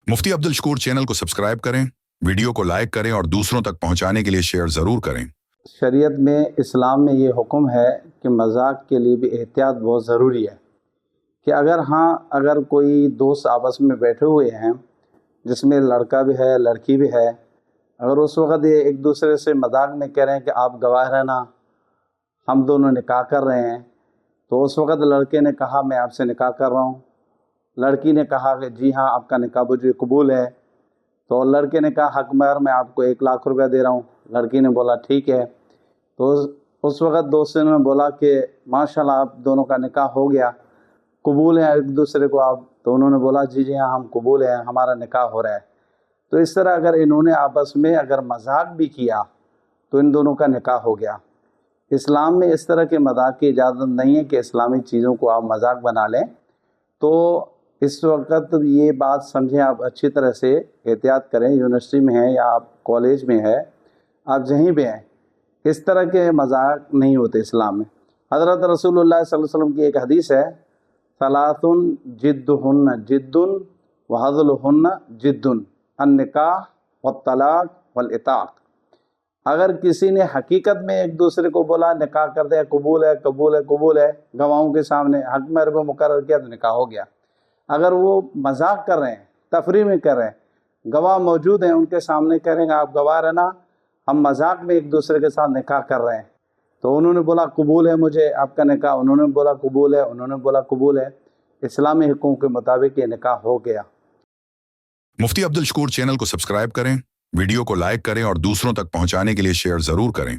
मुफ्ती Abdul Shakoor channel को subscribe करें, video को लाइक करें और दूसरों तक पहुंचाने के लिए शेयर ज़रूर करें। शरीयत में, इस्लाम में ये हुक्म है कि मजाक के लिए भी एहतियात बहुत ज़रूरी है कि अगर कोई दोस्त आपस में बैठे हुए हैं जिसमें लड़का भी है लड़की भी है, अगर उस वक़्त ये एक दूसरे से मजाक में कह रहे हैं कि आप गवाह रहना, हम दोनों निकाह कर रहे हैं, तो उस वक़्त लड़के ने कहा मैं आपसे निकाह कर रहा हूँ, लड़की ने कहा कि जी हाँ आपका निकाह मुझे कबूल है, तो लड़के ने कहा हक महर मैं आपको 1,00,000 रुपया दे रहा हूँ, लड़की ने बोला ठीक है। तो उस वक़्त दोस्तों ने बोला कि माशाल्लाह आप दोनों का निकाह हो गया, कबूल है एक दूसरे को आप, तो उन्होंने बोला जी जी हाँ हम कबूल हैं, हमारा निकाह हो रहा है। तो इस तरह अगर इन्होंने आपस में अगर मजाक भी किया तो इन दोनों का निकाह हो गया। इस्लाम में इस तरह के मजाक की इजाज़त नहीं है कि इस्लामी चीज़ों को आप मजाक बना लें। तो इस वक्त ये बात समझें, आप अच्छी तरह से एहतियात करें, यूनिवर्सिटी में है या आप कॉलेज में है, आप जहीं भी हैं, इस तरह के मजाक नहीं होते इस्लाम में। हज़रत रसूलुल्लाह सल्लल्लाहु अलैहि वसल्लम की एक हदीस है, सलातुन जिद्दुहुन्ना जिद्दुन व हज़लुहुन्ना जिद्दुन, अन्निकाह वत्तलाक वल इताक़। अगर किसी ने हकीकत में एक दूसरे को बोला निकाह कर दिया, कबूल है कबूल है कबूल है, गवाहों के सामने हक महर पे मुकर्रर किया तो निकाह हो गया। अगर वो मजाक कर रहे हैं, तफरी में कर रहे हैं, गवाह मौजूद हैं, उनके सामने करेंगे आप गवाह रहना, हम मजाक में एक दूसरे के साथ निकाह कर रहे हैं, तो उन्होंने बोला कबूल है मुझे आपका निकाह, उन्होंने बोला कबूल है, उन्होंने बोला कबूल है, इस्लामी हुक्म के मुताबिक ये निकाह हो गया। मुफ्ती अब्दुल शकूर चैनल को सब्सक्राइब करें, वीडियो को लाइक करें और दूसरों तक पहुंचाने के लिए शेयर ज़रूर करें।